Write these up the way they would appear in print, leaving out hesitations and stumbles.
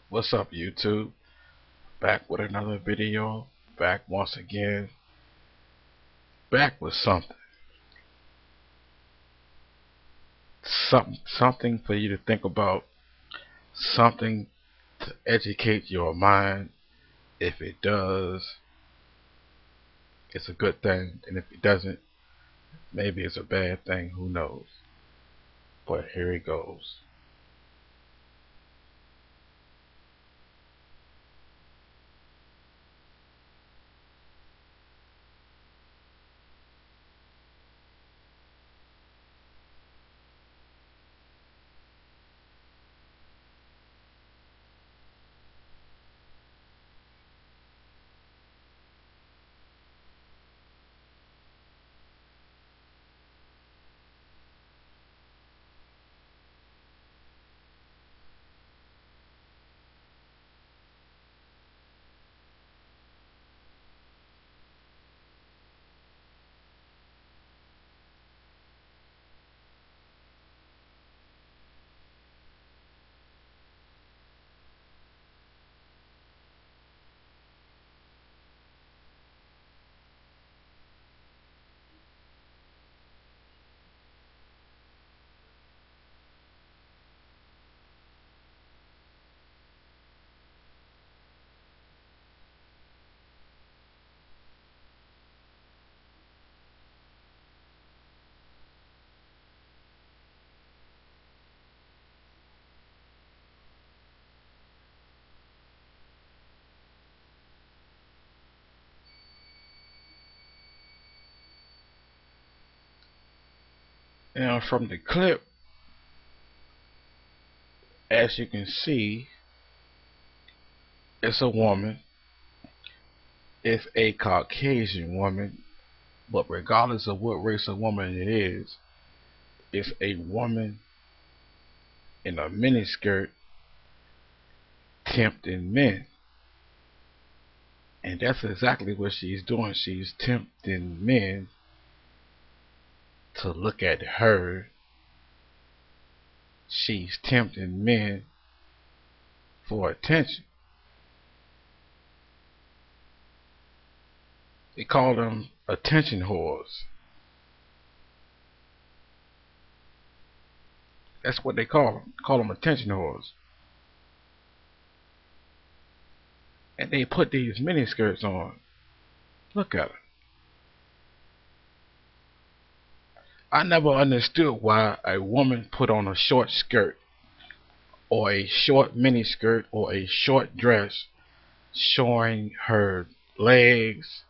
What's up, YouTube? Back with another video. Back once again. Back with something for you to think about. Something to educate your mind. If it does, it's a good thing, and if it doesn't, maybe it's a bad thing. Who knows? But here it goes. Now, from the clip, as you can see, it's a woman. It's a Caucasian woman, but regardless of what race of woman it is, it's a woman in a miniskirt tempting men. And that's exactly what she's doing. She's tempting men to look at her. She's tempting men for attention. They call them attention whores. That's what they call them. Call them attention whores. And they put these miniskirts on. Look at her. I never understood why a woman put on a short skirt or a short miniskirt or a short dress showing her legs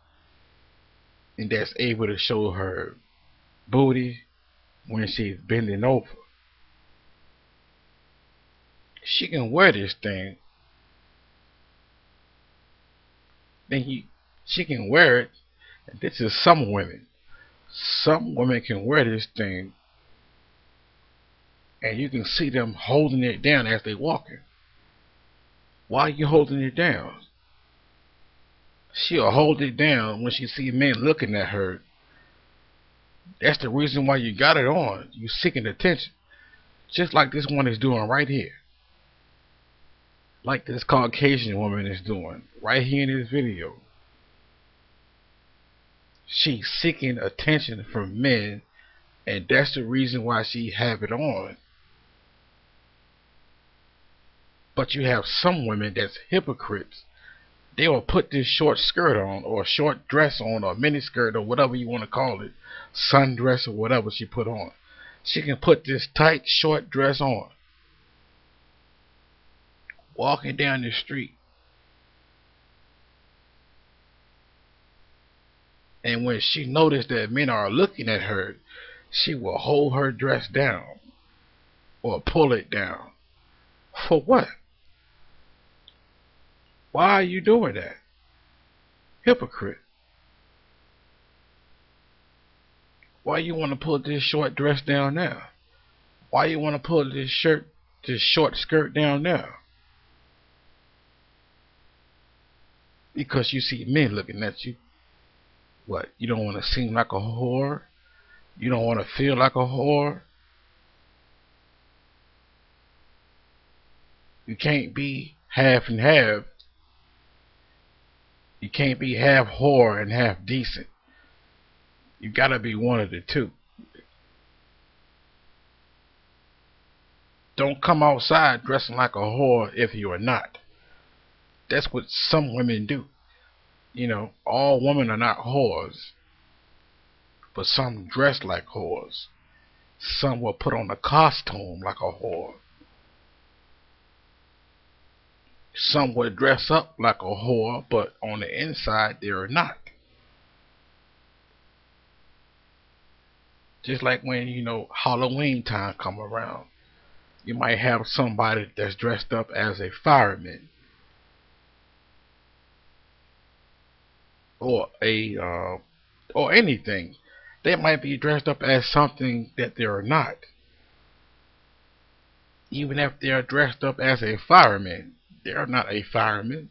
and that's able to show her booty when she's bending over. She can wear this thing. She can wear it. And this is some women. Some women can wear this thing and you can see them holding it down as they walking. Why are you holding it down? She'll hold it down when she see men looking at her. That's the reason why you got it on. You seeking attention. Just like this one is doing right here. Like this Caucasian woman is doing right here in this video. She's seeking attention from men, and that's the reason why she have it on. But you have some women that's hypocrites. They will put this short skirt on, or short dress on, or mini skirt, or whatever you want to call it, sundress or whatever she put on. She can put this tight short dress on, walking down the street, and when she noticed that men are looking at her, she will hold her dress down or pull it down. For what? Why are you doing that? Hypocrite. Why you want to pull this short dress down now? Why you want to pull this short skirt down now? Because you see men looking at you. What? You don't want to seem like a whore? You don't want to feel like a whore? You can't half and half. You can't be half whore and half decent. You gotta be one of the two. Don't come outside dressing like a whore if you are not. That's what some women do. All women are not whores, but some dress like whores. Some will put on a costume like a whore. Some will dress up like a whore, but on the inside they're not. Just like when, Halloween time come around. You might have somebody that's dressed up as a fireman or or anything. They might be dressed up as something that they're not. Even if they're dressed up as a fireman, they're not a fireman.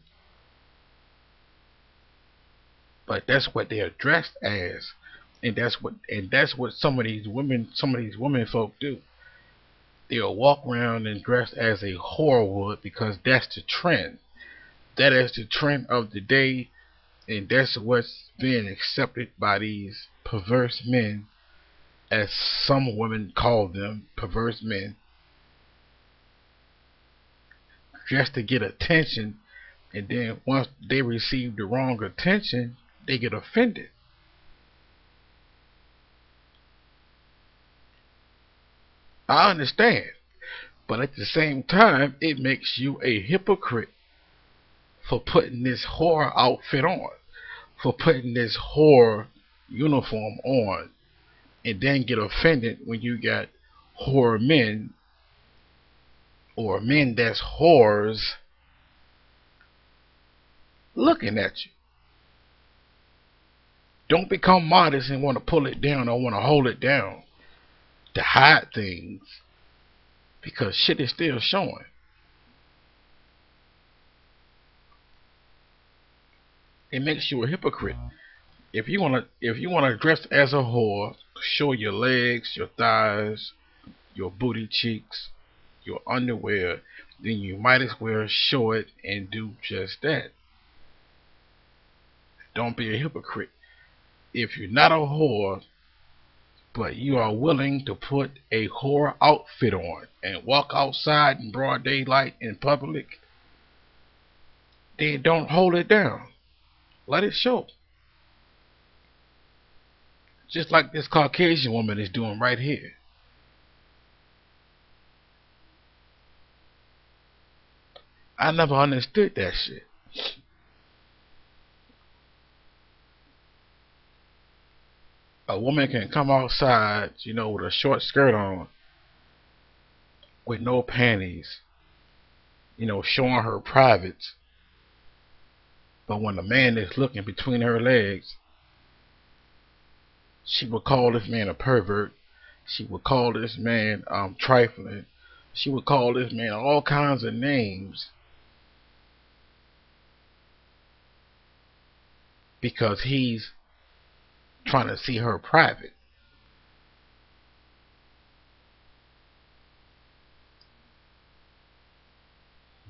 But that's what they're dressed as. And that's what some of these women folk do. They'll walk around and dress as a whore would, because that's the trend. That is the trend of the day, and that's what's being accepted by these perverse men, as some women call them, perverse men, just to get attention. And then once they receive the wrong attention, they get offended. I understand, but at the same time, it makes you a hypocrite for putting this whore outfit on, for putting this whore uniform on, and then get offended when you got whore men or men that's whores looking at you. Don't become modest and want to pull it down or want to hold it down to hide things, because shit is still showing. It makes you a hypocrite. If you wanna dress as a whore, show your legs, your thighs, your booty cheeks, your underwear, then you might as well show it and do just that. Don't be a hypocrite. If you're not a whore, but you are willing to put a whore outfit on and walk outside in broad daylight in public, then don't hold it down. Let it show. Just like this Caucasian woman is doing right here. I never understood that shit. A woman can come outside, with a short skirt on, with no panties, showing her privates. But when a man is looking between her legs, she would call this man a pervert. She would call this man trifling. She would call this man all kinds of names, because he's trying to see her private.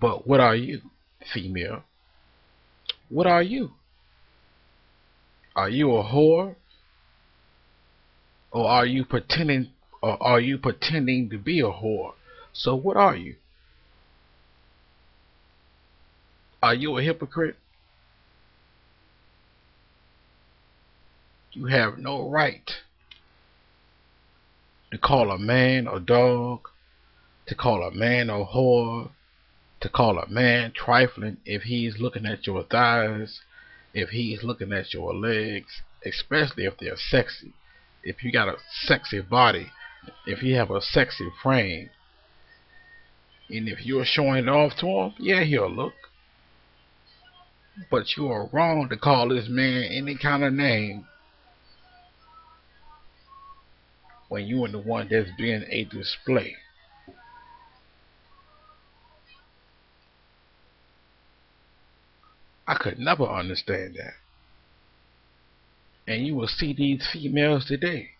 But what are you, female? What are you? Are you a whore? Or are you pretending to be a whore? So what are you? Are you a hypocrite? You have no right to call a man a dog, to call a man a whore, to call a man trifling if he's looking at your thighs, if he's looking at your legs, especially if they're sexy. If you got a sexy body, if you have a sexy frame, and if you're showing it off to him, yeah, he'll look. But you are wrong to call this man any kind of name when you are the one that's being a display. I could never understand that. And you will see these females today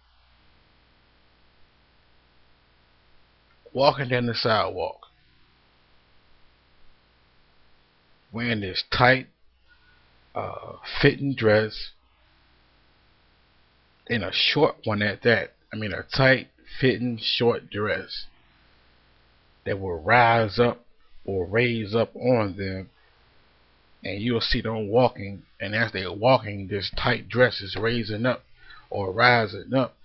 walking down the sidewalk, wearing this tight fitting dress, and a short one at that. I mean, a tight fitting short dress that will rise up or raise up on them, and you'll see them walking, and as they're walking, this tight dress is raising up or rising up,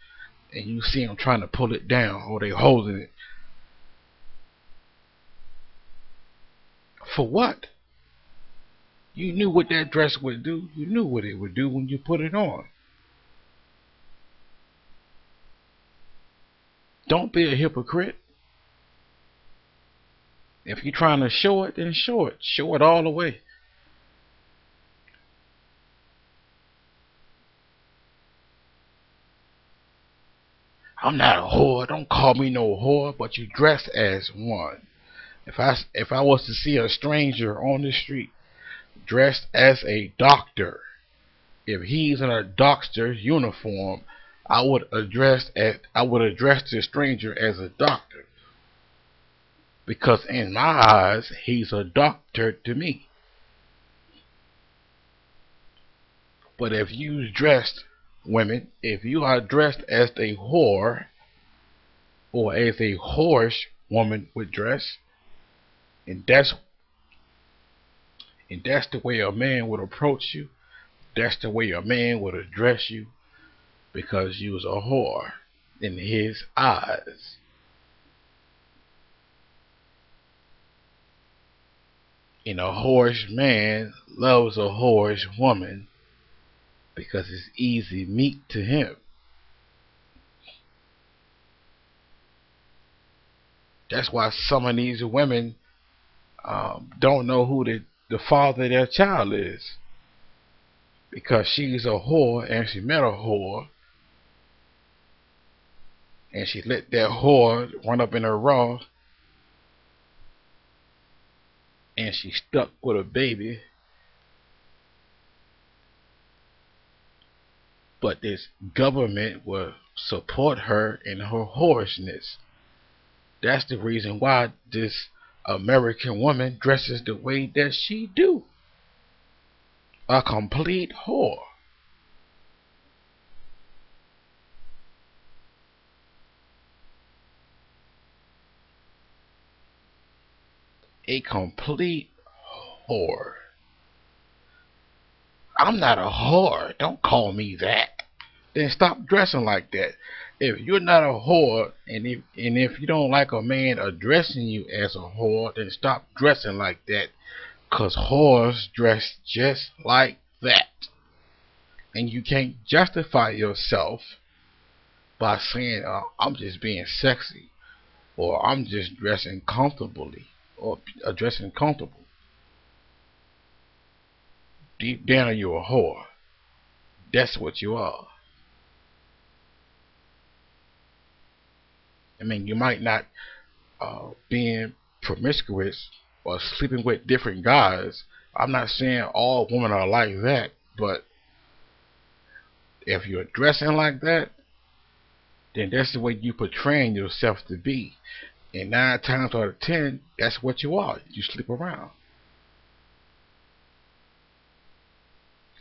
and you see them trying to pull it down, or they holding it. For what? You knew what that dress would do. You knew what it would do when you put it on. Don't be a hypocrite. If you're trying to show it, then show it. Show it all the way. I'm not a whore. Don't call me no whore, but you dress as one. If I was to see a stranger on the street dressed as a doctor, if he's in a doctor's uniform, I would address the stranger as a doctor, because in my eyes he's a doctor to me. But if you dressed, women, if you are dressed as a whore, or as a whorish woman would dress, and that's the way a man would approach you, that's the way a man would address you, because you was a whore in his eyes. And a whorish man loves a whorish woman because it's easy meat to him. That's why some of these women don't know who the father of their child is, because she's a whore and she met a whore, and she let that whore run up in her raw, and she stuck with a baby. But this government will support her in her whorishness. That's the reason why this American woman dresses the way that she do. A complete whore. A complete whore. I'm not a whore. Don't call me that. Then stop dressing like that. If you're not a whore, and if you don't like a man addressing you as a whore, then stop dressing like that. Cause whores dress just like that. And you can't justify yourself by saying, I'm just being sexy, or I'm just dressing comfortably, or dressing comfortable. Deep down, you're a whore. That's what you are. I mean, you might not being promiscuous or sleeping with different guys. I'm not saying all women are like that, but if you're dressing like that, then that's the way you portraying yourself to be. And 9 times out of 10, that's what you are. You sleep around.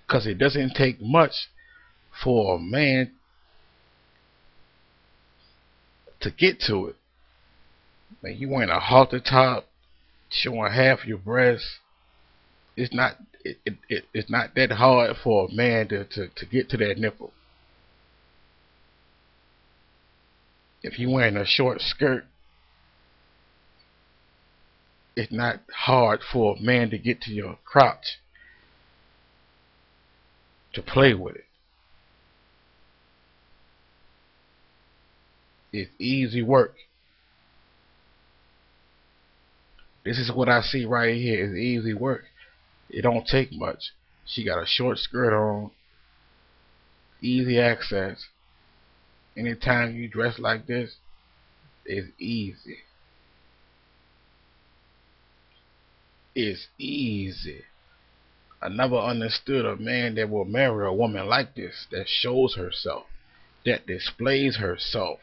Because it doesn't take much for a man to get to it. When you wearing a halter top, showing half your breast, it's not that hard for a man to get to that nipple. If you're wearing a short skirt, it's not hard for a man to get to your crotch to play with it. It's easy work. This is what I see right here. It's easy work. It don't take much. She got a short skirt on, easy access. Anytime you dress like this, it's easy. It's easy. I never understood a man that will marry a woman like this, that shows herself, that displays herself.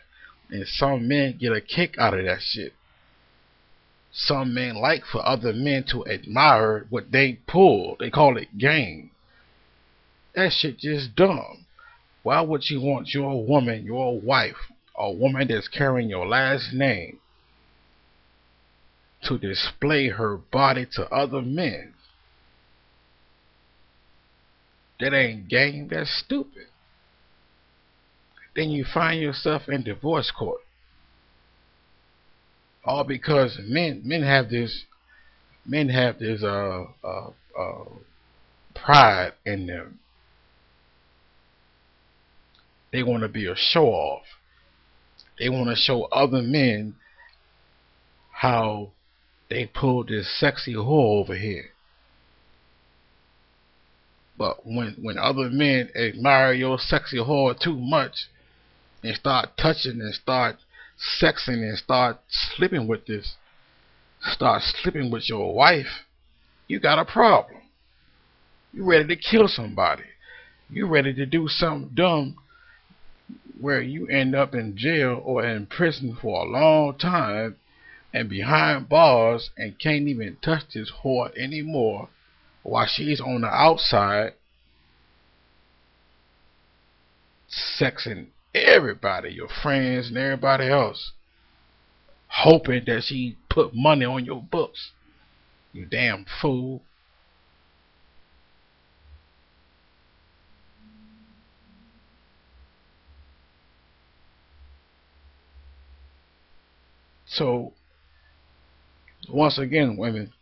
And some men get a kick out of that shit. Some men like for other men to admire what they pull. They call it game. That shit just dumb. Why would you want your woman, your wife, a woman that's carrying your last name, to display her body to other men? That ain't game, that's stupid. Then you find yourself in divorce court. All because men have this pride in them. They want to be a show off. They want to show other men how they pulled this sexy whore over here. But when other men admire your sexy whore too much and start touching and start sexing and start sleeping with your wife, you got a problem. You ready to kill somebody. You ready to do something dumb where you end up in jail or in prison for a long time and behind bars and can't even touch this whore anymore while she's on the outside sexing everybody, your friends and everybody else, hoping that she put money on your books. You damn fool. So once again, women,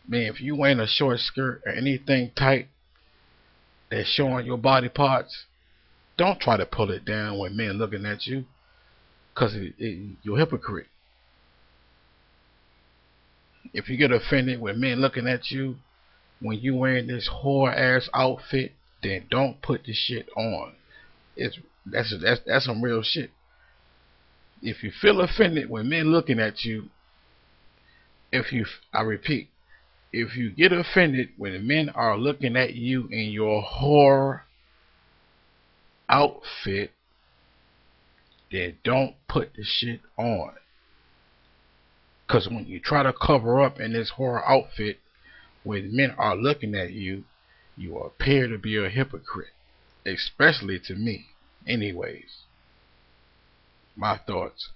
man, if you wearing a short skirt or anything tight that's showing your body parts, don't try to pull it down when men looking at you, because you're a hypocrite. If you get offended when men looking at you when you wearing this whore ass outfit, then don't put this shit on. That's some real shit. If you feel offended when men looking at you, I repeat, if you get offended when men are looking at you in your whore outfit, then don't put the shit on. Because when you try to cover up in this whore outfit when men are looking at you, you appear to be a hypocrite. Especially to me. Anyways, my thoughts.